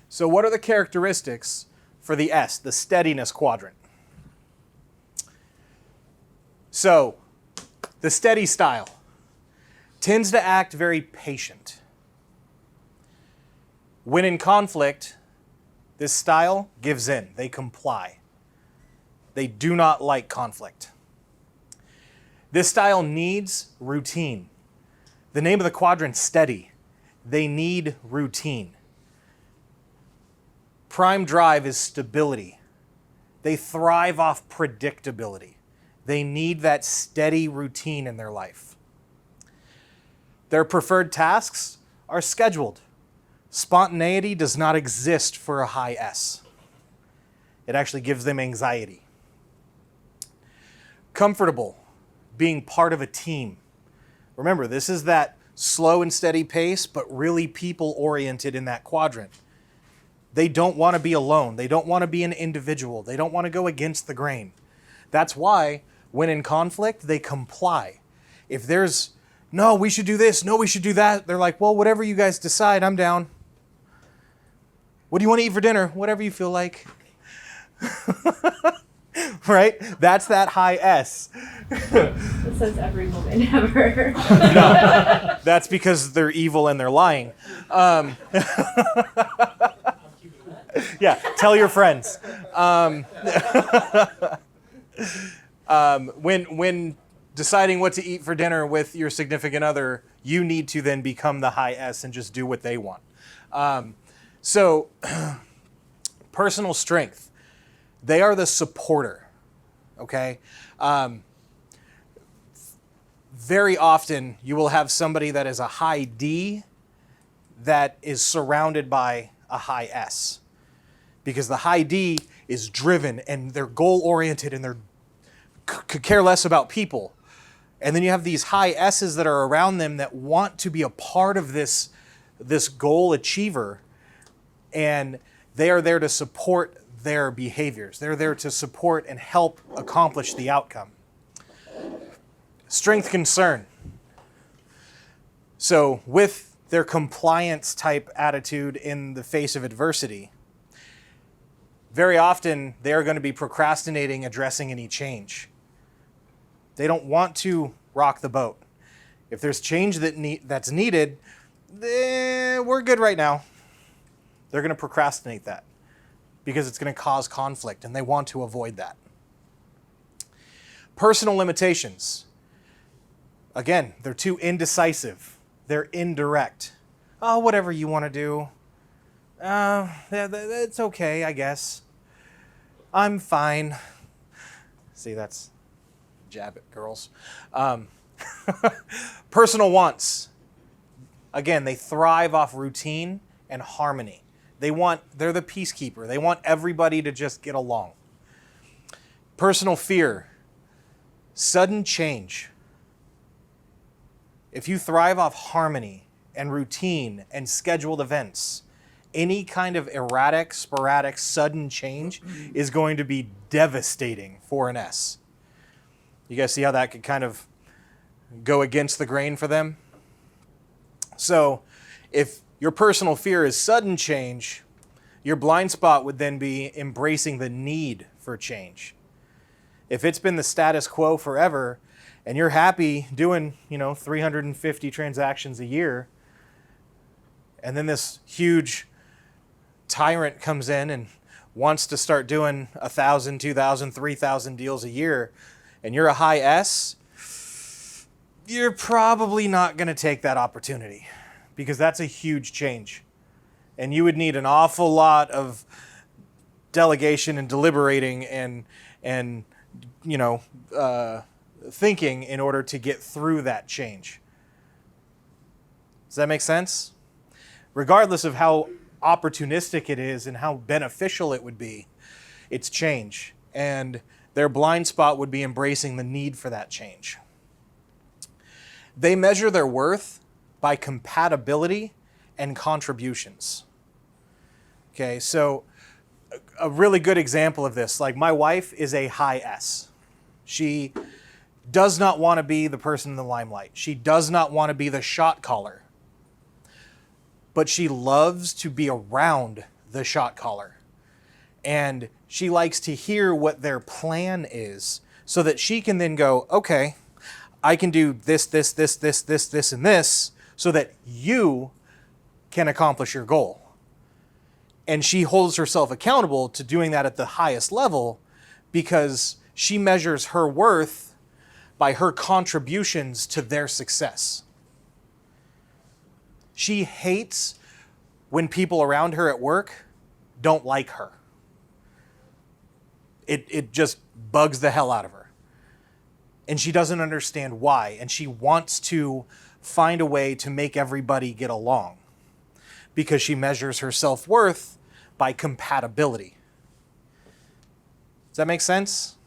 So what are the characteristics for the S, the steadiness quadrant? So the steady style tends to act very patient. When in conflict, this style gives in. They comply. They do not like conflict. This style needs routine. The name of the quadrant, steady. They need routine. Prime drive is stability. They thrive off predictability. They need that steady routine in their life. Their preferred tasks are scheduled. Spontaneity does not exist for a high S. It actually gives them anxiety. Comfortable, being part of a team. Remember, this is that slow and steady pace, but really people-oriented in that quadrant. They don't want to be alone. They don't want to be an individual. They don't want to go against the grain. That's why, when in conflict, they comply. If there's, no, we should do this, no, we should do that, they're like, well, whatever you guys decide, I'm down. What do you want to eat for dinner? Whatever you feel like. Right? That's that high S. It says every woman ever. No, that's because they're evil and they're lying. Yeah, tell your friends. When deciding what to eat for dinner with your significant other, you need to then become the high S and just do what they want. So, personal strength. They are the supporter, okay? Very often, you will have somebody that is a high D that is surrounded by a high S. Because the high D is driven and they're goal-oriented and they're could care less about people. And then you have these high S's that are around them that want to be a part of this goal achiever, and they are there to support their behaviors. They're there to support and help accomplish the outcome. Strength concern. So with their compliance type attitude in the face of adversity, very often they are going to be procrastinating addressing any change. They don't want to rock the boat. If there's change that's needed, we're good right now. They're going to procrastinate that because it's going to cause conflict, and they want to avoid that. Personal limitations. Again, they're too indecisive. They're indirect. Oh, whatever you want to do. It's okay, I guess. I'm fine. See, that's jab at girls. Personal wants. Again, they thrive off routine and harmony. They're the peacekeeper. They want everybody to just get along. Personal fear. Sudden change. If you thrive off harmony and routine and scheduled events, any kind of erratic, sporadic, sudden change is going to be devastating for an S. You guys see how that could kind of go against the grain for them? So if your personal fear is sudden change, your blind spot would then be embracing the need for change. If it's been the status quo forever and you're happy doing, 350 transactions a year, and then this huge tyrant comes in and wants to start doing 1,000, 2,000, 3,000 deals a year, and you're a high S, you're probably not going to take that opportunity because that's a huge change. And you would need an awful lot of delegation and deliberating and thinking in order to get through that change. Does that make sense? Regardless of how opportunistic it is and how beneficial it would be, it's change. And their blind spot would be embracing the need for that change. They measure their worth by compatibility and contributions. Okay, so a really good example of this, like my wife is a high S. She does not want to be the person in the limelight. She does not want to be the shot caller. But she loves to be around the shot caller. And she likes to hear what their plan is so that she can then go, okay, I can do this, this, this, this, this, this, and this so that you can accomplish your goal. And she holds herself accountable to doing that at the highest level because she measures her worth by her contributions to their success. She hates when people around her at work don't like her. It just bugs the hell out of her. And she doesn't understand why. And she wants to find a way to make everybody get along because she measures her self-worth by compatibility. Does that make sense?